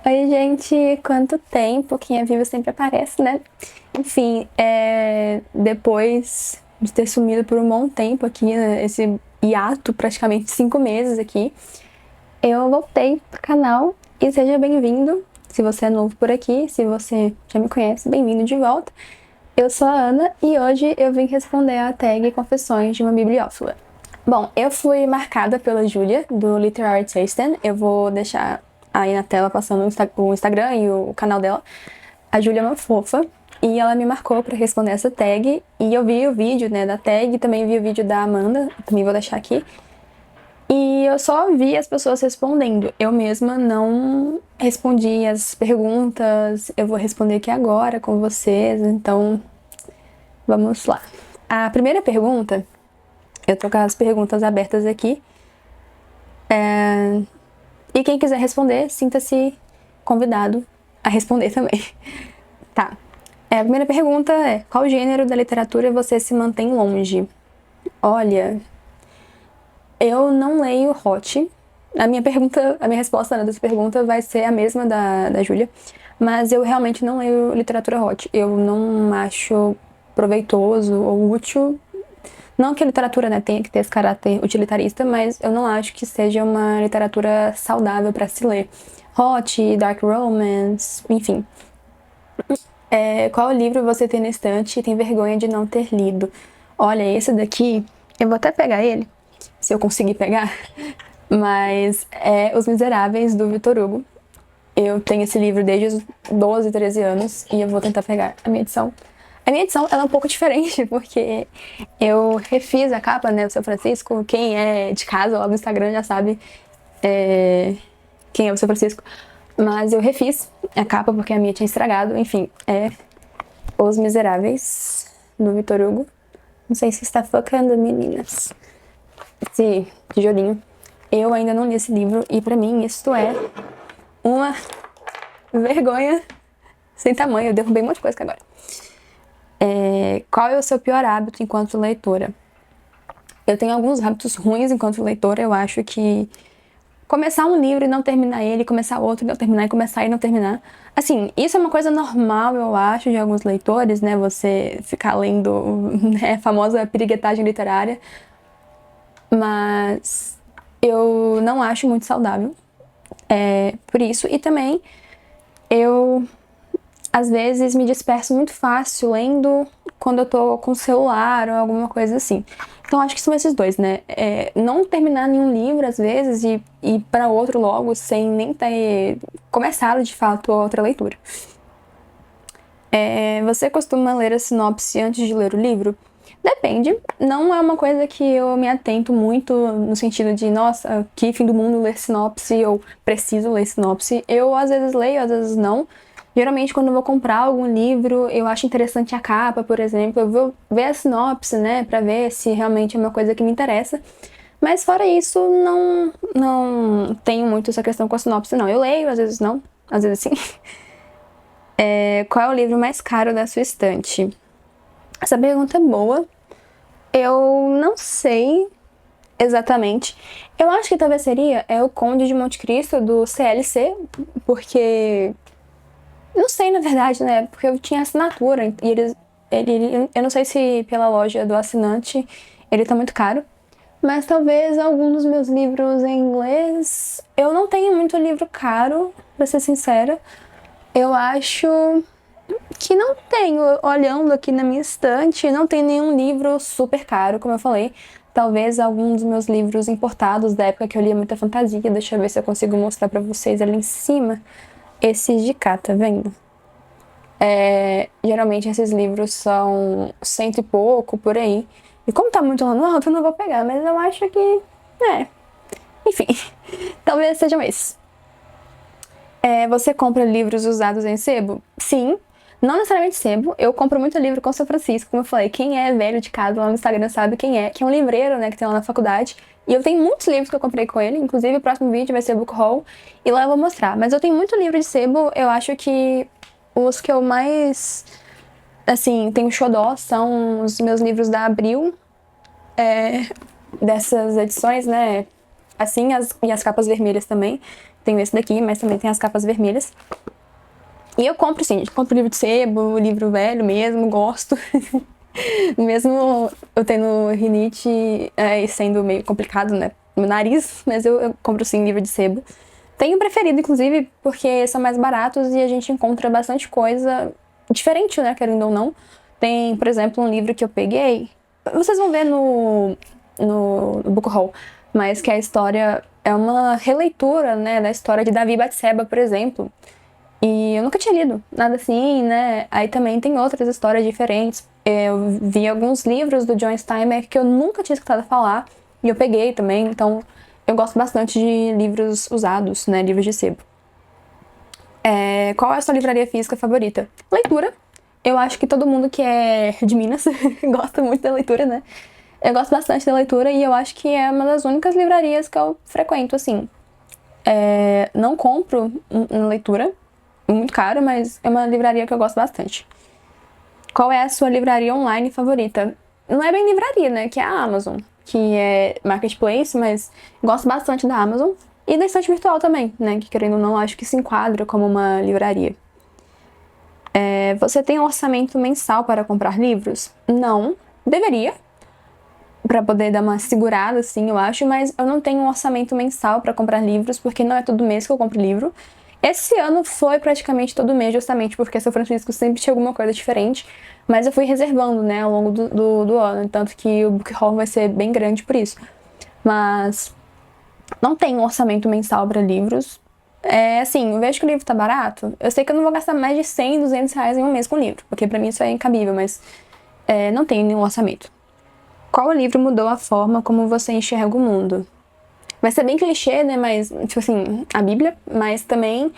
Oi, gente, quanto tempo? Quem é vivo sempre aparece, né? Enfim, depois de ter sumido por um bom tempo aqui, né, esse hiato, praticamente 5 meses aqui, eu voltei pro canal e seja bem-vindo. Se você é novo por aqui, se você já me conhece, bem-vindo de volta. Eu sou a Ana e hoje eu vim responder a tag Confissões de uma Bibliófila. Bom, eu fui marcada pela Júlia, do Literary Tasten. Eu vou deixar aí na tela passando o Instagram e o canal dela. A Júlia é uma fofa e ela me marcou pra responder essa tag. E eu vi o vídeo, né, da tag, também vi o vídeo da Amanda, também vou deixar aqui. E eu só vi as pessoas respondendo. Eu mesma não respondi as perguntas. Eu vou responder aqui agora com vocês, então vamos lá. A primeira pergunta, eu tô com as perguntas abertas aqui. E quem quiser responder, sinta-se convidado a responder também. Tá. A primeira pergunta é: qual gênero da literatura você se mantém longe? Olha, eu não leio hot. A minha resposta, né, dessa pergunta vai ser a mesma da Júlia, mas eu realmente não leio literatura hot. Eu não acho proveitoso ou útil. Não que a literatura, né, tenha que ter esse caráter utilitarista, mas eu não acho que seja uma literatura saudável para se ler. Hot, dark romance, enfim. Qual livro você tem na estante e tem vergonha de não ter lido? Olha, esse daqui, eu vou até pegar ele, se eu conseguir pegar, mas é Os Miseráveis, do Victor Hugo. Eu tenho esse livro desde os 12, 13 anos e eu vou tentar pegar a minha edição. A minha edição ela é um pouco diferente, porque eu refiz a capa, né, do Seu Francisco. Quem é de casa lá no Instagram já sabe quem é o Seu Francisco. Mas eu refiz a capa porque a minha tinha estragado. Enfim, é Os Miseráveis, do Victor Hugo. Não sei se está focando, meninas. Esse tijolinho. Eu ainda não li esse livro e pra mim isto é uma vergonha sem tamanho. Eu derrubei um monte de coisa aqui agora. Qual é o seu pior hábito enquanto leitora? Eu tenho alguns hábitos ruins enquanto leitora. Eu acho que começar um livro e não terminar ele, começar outro e não terminar, e começar e não terminar. Assim, isso é uma coisa normal, eu acho, de alguns leitores, né? Você ficar lendo, né, a famosa piriguetagem literária. Mas eu não acho muito saudável. Por isso. E também eu às vezes me disperso muito fácil lendo quando eu tô com o celular ou alguma coisa assim. Então acho que são esses dois, né? Não terminar nenhum livro às vezes e ir para outro logo sem nem ter começado de fato a outra leitura. Você costuma ler a sinopse antes de ler o livro? Depende. Não é uma coisa que eu me atento muito no sentido de, nossa, que fim do mundo ler sinopse ou preciso ler sinopse. Eu às vezes leio, às vezes não. Geralmente, quando eu vou comprar algum livro, eu acho interessante a capa, por exemplo. Eu vou ver a sinopse, né, pra ver se realmente é uma coisa que me interessa. Mas fora isso, não tenho muito essa questão com a sinopse, não. Eu leio, às vezes não, às vezes sim. Qual é o livro mais caro da sua estante? Essa pergunta é boa. Eu não sei exatamente. Eu acho que talvez seria O Conde de Monte Cristo, do CLC, porque não sei, na verdade, né? Porque eu tinha assinatura e eu não sei se pela loja do assinante ele tá muito caro. Mas talvez algum dos meus livros em inglês. Eu não tenho muito livro caro, pra ser sincera. Eu acho que não tenho. Olhando aqui na minha estante, não tem nenhum livro super caro, como eu falei. Talvez algum dos meus livros importados da época que eu lia muita fantasia. Deixa eu ver se eu consigo mostrar pra vocês ali em cima. Esses de cá, tá vendo? Geralmente esses livros são 100 e pouco, por aí. E como tá muito lá no alto, eu não vou pegar, mas eu acho que. Enfim, talvez sejam esses. Você compra livros usados em sebo? Sim. Não necessariamente sebo. Eu compro muito livro com o São Francisco, como eu falei. Quem é velho de casa lá no Instagram sabe quem é. Que é um livreiro, né, que tem lá na faculdade. E eu tenho muitos livros que eu comprei com ele. Inclusive, o próximo vídeo vai ser o book haul. E lá eu vou mostrar. Mas eu tenho muito livro de sebo. Eu acho que os que eu mais, assim, tenho xodó são os meus livros da Abril. Dessas edições, né? Assim, e as capas vermelhas também. tenho esse daqui, mas também tem as capas vermelhas. E eu compro, sim, compro livro de sebo, livro velho mesmo, gosto. Mesmo eu tendo rinite e sendo meio complicado, né, no nariz, mas eu compro, sim, livro de sebo. Tenho preferido, inclusive, porque são mais baratos e a gente encontra bastante coisa diferente, né, querendo ou não. Tem, por exemplo, um livro que eu peguei, vocês vão ver no Book Haul, mas que a história é uma releitura, né, da história de Davi e Batseba, por exemplo. E eu nunca tinha lido nada assim, né? Aí também tem outras histórias diferentes. Eu vi alguns livros do John Steinbeck que eu nunca tinha escutado falar, e eu peguei também, então eu gosto bastante de livros usados, né? Livros de sebo. Qual é a sua livraria física favorita? Leitura. Eu acho que todo mundo que é de Minas gosta muito da leitura, né? Eu gosto bastante da leitura e eu acho que é uma das únicas livrarias que eu frequento, assim. Não compro leitura, muito caro, mas é uma livraria que eu gosto bastante. Qual é a sua livraria online favorita? Não é bem livraria, né? Que é a Amazon, que é marketplace, mas gosto bastante da Amazon. E da estante virtual também, né? Que querendo ou não, acho que se enquadra como uma livraria. Você tem um orçamento mensal para comprar livros? Não. Deveria, para poder dar uma segurada, assim, eu acho, mas eu não tenho um orçamento mensal para comprar livros, porque não é todo mês que eu compro livro. Esse ano foi praticamente todo mês, justamente porque São Francisco sempre tinha alguma coisa diferente, mas eu fui reservando, né, ao longo do ano, tanto que o Book Haul vai ser bem grande por isso. Mas não tenho um orçamento mensal para livros. Assim, eu vejo que o livro tá barato, eu sei que eu não vou gastar mais de 100, 200 reais em um mês com livro, porque pra mim isso é incabível, mas não tenho nenhum orçamento. Qual livro mudou a forma como você enxerga o mundo? Vai ser bem clichê, né? Mas, tipo assim, a Bíblia. Mas também,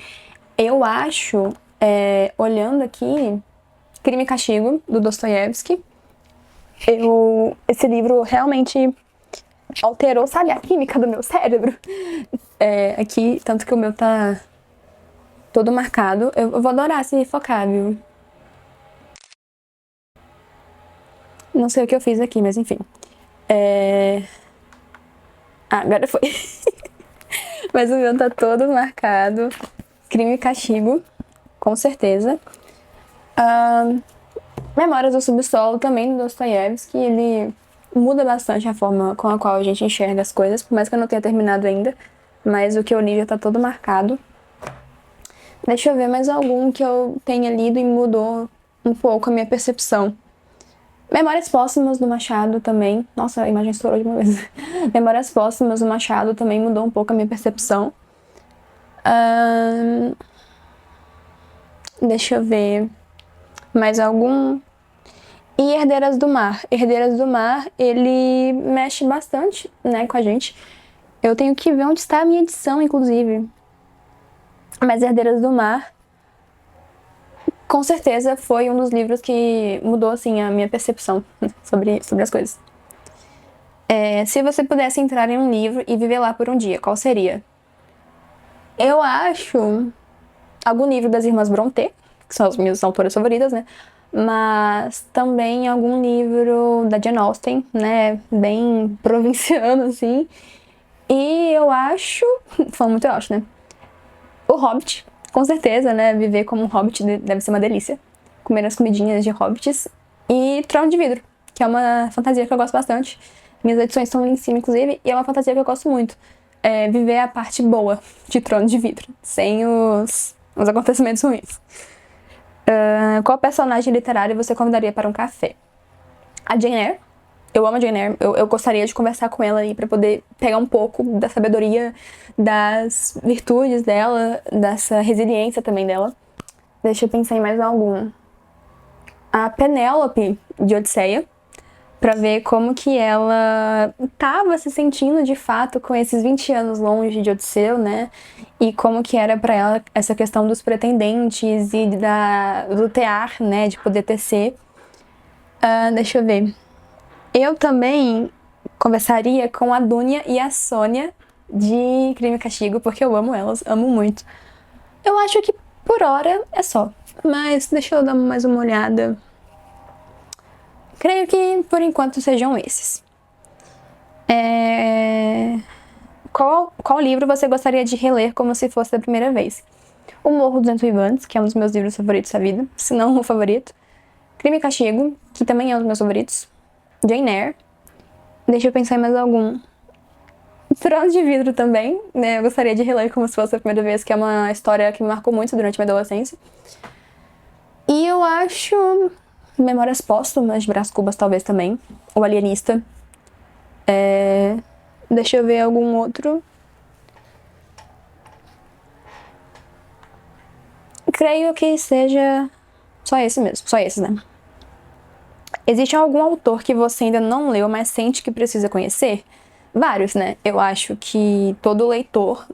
eu acho, olhando aqui, Crime e Castigo, do Dostoiévski. Esse livro realmente alterou, sabe, a química do meu cérebro. Aqui, tanto que o meu tá todo marcado. Eu vou adorar se focar, viu? Não sei o que eu fiz aqui, mas enfim. Agora foi. Mas o meu tá todo marcado. Crime e Castigo, com certeza. Memórias do Subsolo, também do Dostoiévski. Ele muda bastante a forma com a qual a gente enxerga as coisas, por mais que eu não tenha terminado ainda. Mas o que eu li já tá todo marcado. Deixa eu ver mais algum que eu tenha lido e mudou um pouco a minha percepção. Memórias Póstumas do Machado também. Nossa, a imagem estourou de uma vez. Memórias Póstumas do Machado também mudou um pouco a minha percepção. Deixa eu ver. Mais algum? E Herdeiras do Mar. Herdeiras do Mar, ele mexe bastante, né, com a gente. Eu tenho que ver onde está a minha edição, inclusive. Mas Herdeiras do Mar, com certeza, foi um dos livros que mudou, assim, a minha percepção sobre as coisas. Se você pudesse entrar em um livro e viver lá por um dia, qual seria? Eu acho algum livro das Irmãs Brontë, que são as minhas autoras favoritas, né? Mas também algum livro da Jane Austen, né? Bem provinciano, assim. E eu acho... Falando muito eu acho, né? O Hobbit, com certeza, né? Viver como um hobbit deve ser uma delícia. Comer as comidinhas de hobbits. E Trono de Vidro, que é uma fantasia que eu gosto bastante. Minhas edições estão ali em cima, inclusive, e é uma fantasia que eu gosto muito. Viver a parte boa de Trono de Vidro, sem os acontecimentos ruins. Qual personagem literário você convidaria para um café? A Jane Eyre. Eu amo a Jane Eyre. Eu gostaria de conversar com ela aí para poder pegar um pouco da sabedoria, das virtudes dela, dessa resiliência também dela. Deixa eu pensar em mais algum. A Penélope, de Odisseia, para ver como que ela estava se sentindo de fato com esses 20 anos longe de Odisseu, né? E como que era para ela essa questão dos pretendentes e do tear, né? De poder tecer. Deixa eu ver. Eu também conversaria com a Dúnia e a Sônia de Crime e Castigo, porque eu amo elas, amo muito. Eu acho que por hora é só, mas deixa eu dar mais uma olhada. Creio que por enquanto sejam esses. Qual livro você gostaria de reler como se fosse da primeira vez? O Morro dos Vivantes, que é um dos meus livros favoritos da vida, se não o favorito. Crime e Castigo, que também é um dos meus favoritos. Jane Eyre. Deixa eu pensar em mais algum. Tronos de Vidro também, né? Eu gostaria de reler como se fosse a primeira vez, que é uma história que me marcou muito durante a minha adolescência. E eu acho Memórias Póstumas de Brás Cubas, talvez também. O Alienista. Deixa eu ver algum outro. Creio que seja só esse mesmo, só esses, né? Existe algum autor que você ainda não leu, mas sente que precisa conhecer? Vários, né? Eu acho que todo leitor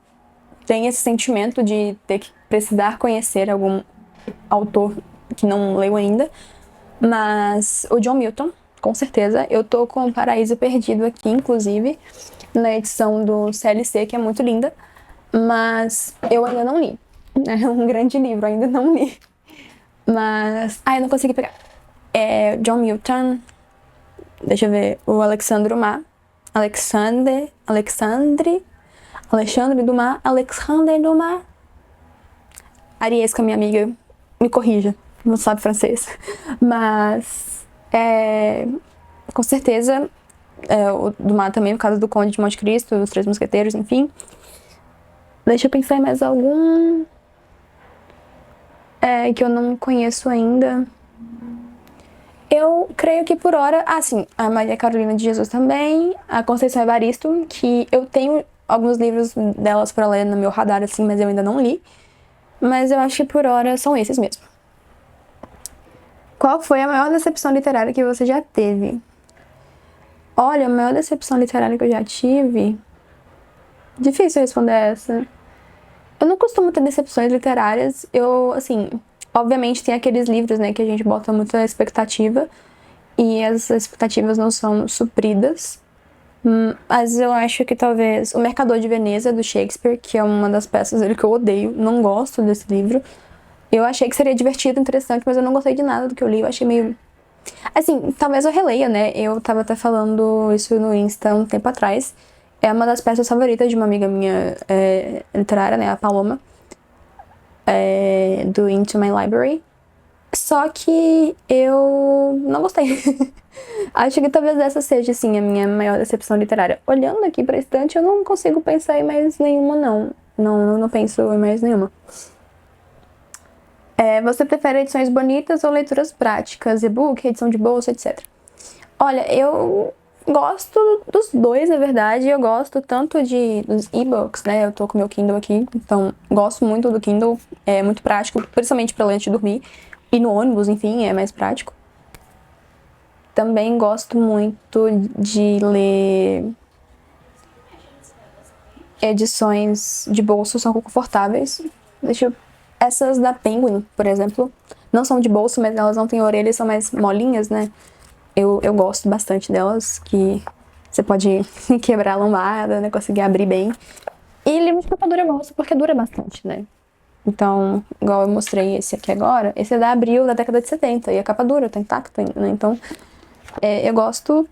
tem esse sentimento de ter que precisar conhecer algum autor que não leu ainda. Mas o John Milton, com certeza. Eu tô com o Paraíso Perdido aqui, inclusive, na edição do CLC, que é muito linda. Mas eu ainda não li. É um grande livro, ainda não li. Mas... eu não consegui pegar. É John Milton. Deixa eu ver. O Alexandre Dumas. Alexandre Dumas. Ariesca, minha amiga, me corrija. Não sabe francês. Mas... com certeza... o Dumas também, por causa do Conde de Monte Cristo, Os Três Mosqueteiros, enfim. Deixa eu pensar em mais algum... que eu não conheço ainda. Eu creio que por hora... sim, a Maria Carolina de Jesus também, a Conceição Evaristo, que eu tenho alguns livros delas pra ler no meu radar, assim, mas eu ainda não li. Mas eu acho que por hora são esses mesmo. Qual foi a maior decepção literária que você já teve? Olha, a maior decepção literária que eu já tive... Difícil responder essa. Eu não costumo ter decepções literárias. Eu, assim... Obviamente tem aqueles livros, né, que a gente bota muita expectativa e as expectativas não são supridas. Mas eu acho que talvez O Mercador de Veneza, do Shakespeare, que é uma das peças dele que eu odeio, não gosto desse livro. Eu achei que seria divertido, interessante, mas eu não gostei de nada do que eu li, eu achei meio... Assim, talvez eu releia, né, eu tava até falando isso no Insta um tempo atrás. É uma das peças favoritas de uma amiga minha literária, né, a Paloma. Do Into My Library. Só que eu não gostei. Acho que talvez essa seja, assim, a minha maior decepção literária. Olhando aqui pra estante, eu não consigo pensar em mais nenhuma, não. Não penso em mais nenhuma. Você prefere edições bonitas ou leituras práticas? E-book, edição de bolsa, etc. Olha, eu gosto dos dois, na verdade. Eu gosto tanto dos e-books, né? Eu tô com meu Kindle aqui, então gosto muito do Kindle. É muito prático, principalmente pra ler antes de dormir. E no ônibus, enfim, é mais prático. Também gosto muito de ler edições de bolso, são confortáveis. Essas da Penguin, por exemplo, não são de bolso, mas elas não têm orelhas, são mais molinhas, né? Eu gosto bastante delas, que você pode quebrar a lombada, né? Conseguir abrir bem. E livro de capa dura eu gosto, porque dura bastante, né? Então, igual eu mostrei esse aqui agora, esse é da Abril, da década de 70, e a capa dura, tá intacto ainda, né? Então, eu gosto...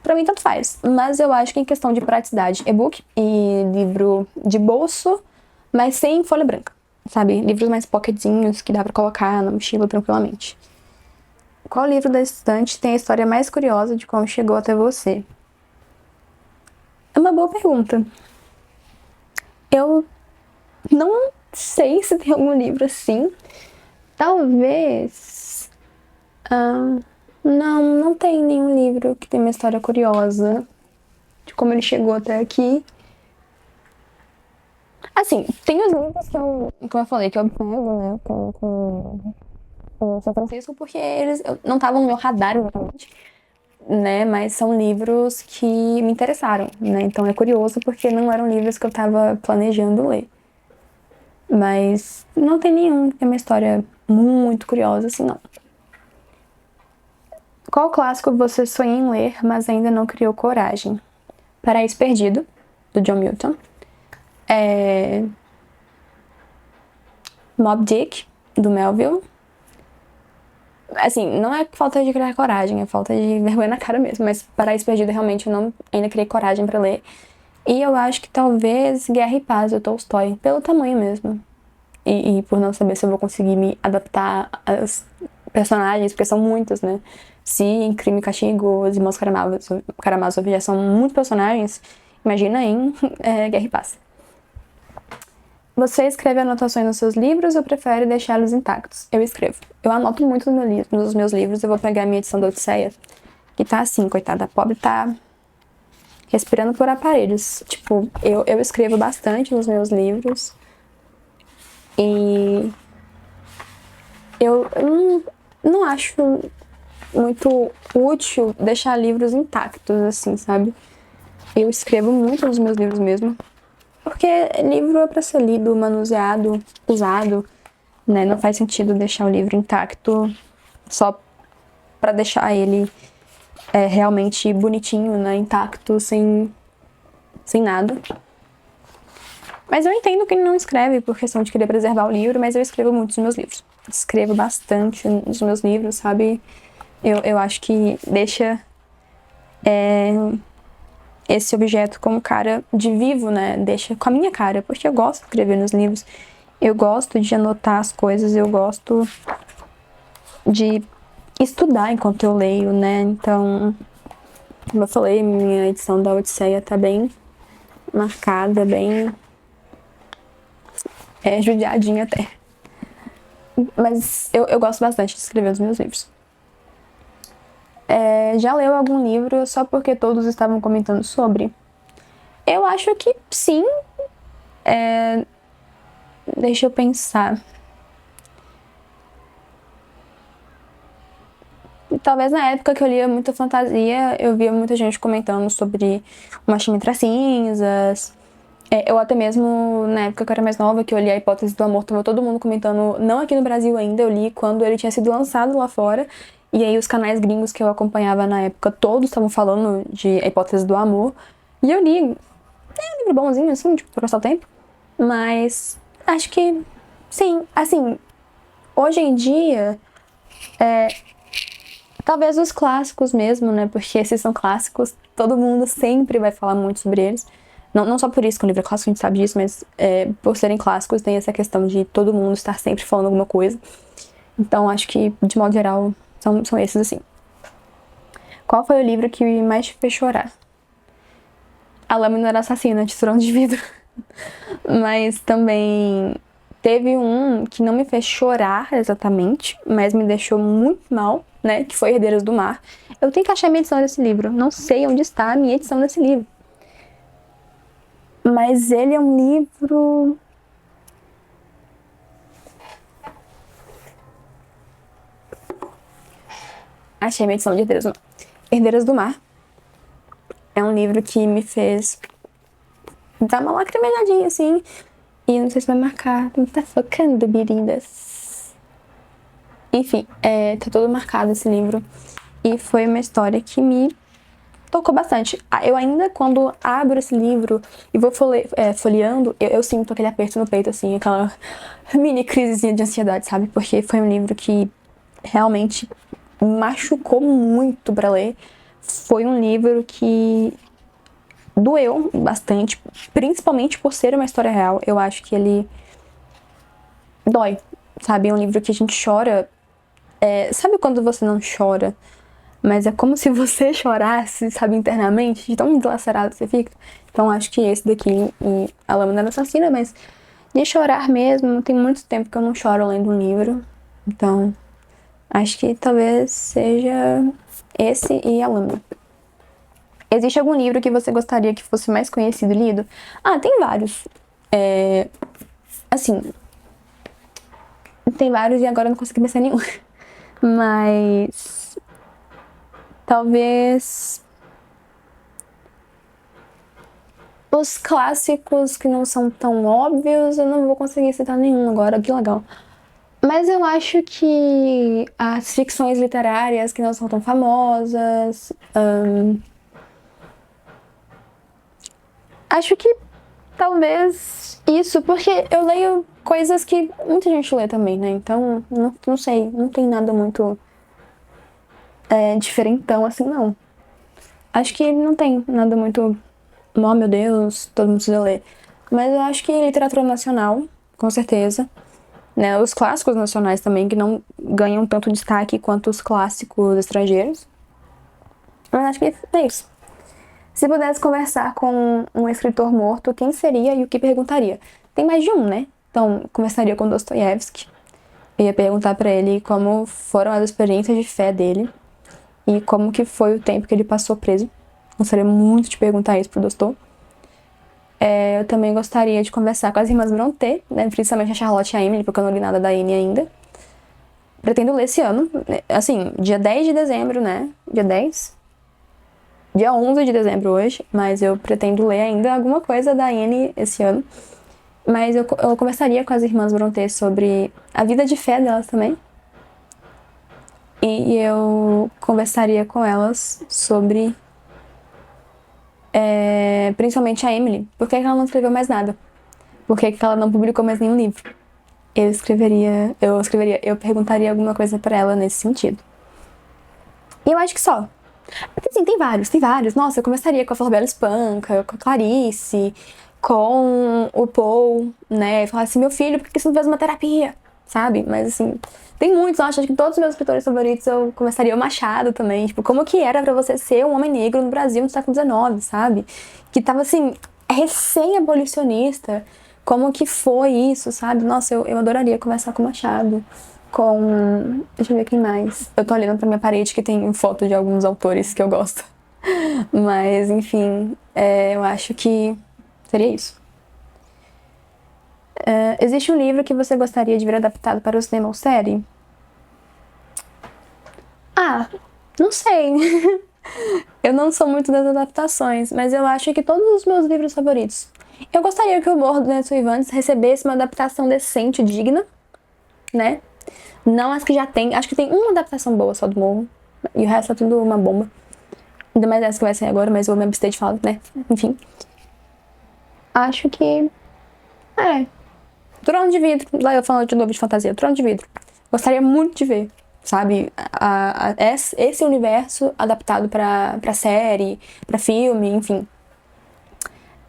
Pra mim, tanto faz. Mas eu acho que em questão de praticidade, e-book e livro de bolso, mas sem folha branca, sabe? Livros mais pocketzinhos, que dá pra colocar na mochila tranquilamente. Qual livro da estante tem a história mais curiosa de como chegou até você? É uma boa pergunta. Eu não sei se tem algum livro assim. Talvez... não tem nenhum livro que tem uma história curiosa de como ele chegou até aqui. Assim, tem os livros que eu falei, que eu pego, né, com o São Francisco, porque eles não estavam no meu radar, exatamente, né, mas são livros que me interessaram, né, então é curioso porque não eram livros que eu tava planejando ler. Mas não tem nenhum que tem uma história muito curiosa, assim, não. Qual clássico você sonha em ler, mas ainda não criou coragem? Paraíso Perdido, do John Milton. Moby Dick, do Melville. Assim, não é falta de criar coragem, é falta de vergonha na cara mesmo. Mas Paraíso Perdido, realmente, eu não ainda criei coragem pra ler. E eu acho que talvez Guerra e Paz, do Tolstói, pelo tamanho mesmo. E por não saber se eu vou conseguir me adaptar às personagens, porque são muitos, né? Se em Crime e Castigo, os Irmãos Karamazov já são muitos personagens, imagina em Guerra e Paz. Você escreve anotações nos seus livros ou prefere deixá-los intactos? Eu escrevo. Eu anoto muito nos meus livros. Eu vou pegar a minha edição da Odisseia, que tá assim, coitada, a pobre tá respirando por aparelhos. Tipo, eu escrevo bastante nos meus livros. E eu não acho muito útil deixar livros intactos, assim, sabe? Eu escrevo muito nos meus livros mesmo. Porque livro é pra ser lido, manuseado, usado, né? Não faz sentido deixar o livro intacto só pra deixar ele realmente bonitinho, né? Intacto, sem nada. Mas eu entendo quem não escreve por questão de querer preservar o livro, mas eu escrevo muito nos meus livros. Escrevo bastante nos meus livros, sabe? Eu acho que deixa esse objeto como cara de vivo, né? Deixa com a minha cara, porque eu gosto de escrever nos livros. Eu gosto de anotar as coisas, eu gosto de estudar enquanto eu leio, né? Então, como eu falei, minha edição da Odisseia tá bem marcada, bem judiadinha até. Mas eu gosto bastante de escrever os meus livros. Já leu algum livro só porque todos estavam comentando sobre? Eu acho que sim. Deixa eu pensar. Talvez na época que eu lia muita fantasia, eu via muita gente comentando sobre Uma Chama Entre as Cinzas. Eu até mesmo, na época que eu era mais nova, que eu li A Hipótese do Amor, tava todo mundo comentando, não aqui no Brasil ainda, eu li quando ele tinha sido lançado lá fora. E aí os canais gringos que eu acompanhava na época, todos estavam falando de A Hipótese do Amor. E eu li. É um livro bonzinho, assim, tipo, pra passar o tempo. Mas acho que, sim, assim, hoje em dia, talvez os clássicos mesmo, né? Porque esses são clássicos, todo mundo sempre vai falar muito sobre eles. Não só por isso que o livro é clássico, a gente sabe disso, mas por serem clássicos tem essa questão de todo mundo estar sempre falando alguma coisa. Então acho que, de modo geral, são esses assim. Qual foi o livro que mais te fez chorar? A Lâmina era Assassina, de Trono de Vidro. Mas também teve um que não me fez chorar exatamente, mas me deixou muito mal, né? Que foi Herdeiras do Mar. Eu tenho que achar a minha edição desse livro. Não sei onde está a minha edição desse livro. Mas ele é um livro... Achei a minha edição de Herdeiras do Mar. Herdeiras do Mar é um livro que me fez dar uma lacrimegadinha, assim. E não sei se vai marcar. Não tá focando, biridas. Enfim, tá todo marcado esse livro. E foi uma história que me tocou bastante. Eu ainda, quando abro esse livro e vou folheando, eu sinto aquele aperto no peito, assim, aquela mini crisezinha de ansiedade, sabe? Porque foi um livro que realmente machucou muito pra ler. Foi um livro que doeu bastante, principalmente por ser uma história real. Eu acho que ele dói, sabe? É um livro que a gente chora. Sabe quando você não chora, mas é como se você chorasse, sabe, internamente, de tão dilacerado que você fica? Então acho que esse daqui, e A Lâmina era Assassina, mas de chorar mesmo, tem muito tempo que eu não choro lendo um livro. Então acho que talvez seja esse e A Lâmina. Existe algum livro que você gostaria que fosse mais conhecido e lido? Tem vários. Assim, tem vários e agora eu não consegui pensar em nenhum. Mas talvez os clássicos que não são tão óbvios, eu não vou conseguir citar nenhum agora, que legal. Mas eu acho que as ficções literárias que não são tão famosas, acho que talvez isso, porque eu leio coisas que muita gente lê também, né? Então, não sei, não tem nada muito diferentão assim, não. Acho que não tem nada muito oh meu Deus, todo mundo precisa ler. Mas eu acho que literatura nacional, com certeza. Né, os clássicos nacionais também, que não ganham tanto destaque quanto os clássicos estrangeiros. Mas acho que é isso. Se pudesse conversar com um escritor morto, quem seria e o que perguntaria? Tem mais de um, né? Então, conversaria com Dostoiévski. Eu ia perguntar pra ele como foram as experiências de fé dele e como que foi o tempo que ele passou preso. Gostaria muito de perguntar isso pro Dostô. Eu também gostaria de conversar com as irmãs Brontë, né? Principalmente a Charlotte e a Emily, porque eu não li nada da Anne ainda. Pretendo ler esse ano, assim, dia 10 de dezembro, né? Dia 10? Dia 11 de dezembro hoje, mas eu pretendo ler ainda alguma coisa da Anne esse ano. Mas eu conversaria com as irmãs Brontë sobre a vida de fé delas também. E eu conversaria com elas sobre... principalmente a Emily. Por que ela não escreveu mais nada? Por que ela não publicou mais nenhum livro? Eu perguntaria alguma coisa pra ela nesse sentido. E eu acho que só. Porque assim, tem vários. Nossa, eu começaria com a Flor Espanca, com a Clarice, com o Paul, né? E falar assim, meu filho, por que você não fez uma terapia? Sabe? Mas assim, tem muitos, eu acho que todos os meus escritores favoritos eu começaria o Machado também. Tipo, como que era pra você ser um homem negro no Brasil no século XIX, sabe? Que tava assim, recém-abolicionista. Como que foi isso, sabe? Nossa, eu adoraria conversar com o Machado. Com... Deixa eu ver quem mais. Eu tô olhando pra minha parede que tem foto de alguns autores que eu gosto. Mas, enfim, eu acho que seria isso. Existe um livro que você gostaria de ver adaptado para o cinema ou série? Ah, não sei. Eu não sou muito das adaptações, mas eu acho que todos os meus livros favoritos. Eu gostaria que o Morro do Neto Ivantes recebesse uma adaptação decente, digna, né? Não as que já tem. Acho que tem uma adaptação boa só do Morro. E o resto é tudo uma bomba. Ainda mais essa que vai sair agora, mas eu vou me abster de falar, né? Enfim. Acho que... Trono de Vidro. Lá eu falando de novo de fantasia. Trono de Vidro. Gostaria muito de ver, sabe? Esse universo adaptado pra série, pra filme, enfim.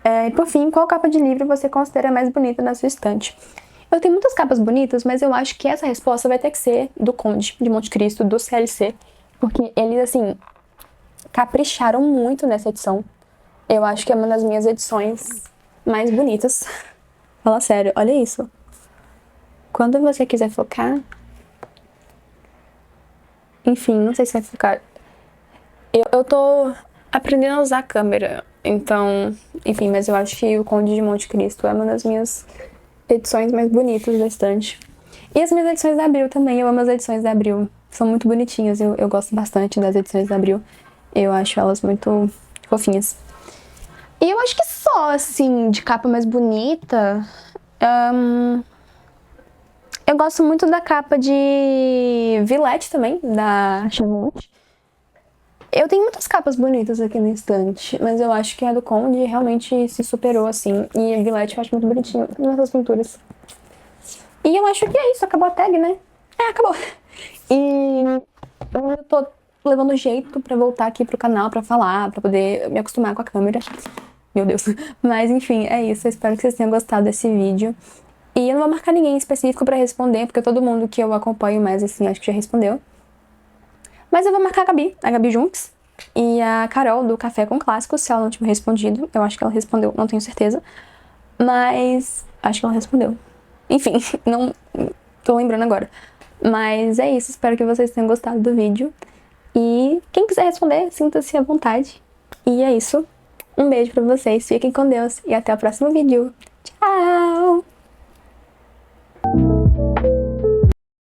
E por fim, qual capa de livro você considera mais bonita na sua estante? Eu tenho muitas capas bonitas, mas eu acho que essa resposta vai ter que ser do Conde de Monte Cristo, do CLC. Porque eles, assim, capricharam muito nessa edição. Eu acho que é uma das minhas edições mais bonitas. Fala sério, olha isso. Quando você quiser focar... Enfim, não sei se vai focar. Eu tô aprendendo a usar a câmera, então... Enfim, mas eu acho que o Conde de Monte Cristo é uma das minhas edições mais bonitas da estante. E as minhas edições da Abril também, eu amo as edições da Abril. São muito bonitinhas, eu gosto bastante das edições da Abril. Eu acho elas muito fofinhas. E eu acho que só, assim, de capa mais bonita... Eu gosto muito da capa de Villette também, da Charlotte. Eu tenho muitas capas bonitas aqui na estante, mas eu acho que a do Conde realmente se superou, assim. E a Villette eu acho muito bonitinha nessas pinturas. E eu acho que é isso, acabou a tag, né? Acabou. E eu tô levando jeito pra voltar aqui pro canal pra falar, pra poder me acostumar com a câmera. Meu Deus. Mas enfim, é isso. Eu espero que vocês tenham gostado desse vídeo. E eu não vou marcar ninguém específico pra responder, porque todo mundo que eu acompanho mais, assim, acho que já respondeu. Mas eu vou marcar a Gabi Junks e a Carol do Café com Clássicos, se ela não tiver respondido. Eu acho que ela respondeu, não tenho certeza. Mas acho que ela respondeu. Enfim, não tô lembrando agora. Mas é isso, espero que vocês tenham gostado do vídeo. E quem quiser responder, sinta-se à vontade. E é isso. Um beijo pra vocês, fiquem com Deus e até o próximo vídeo.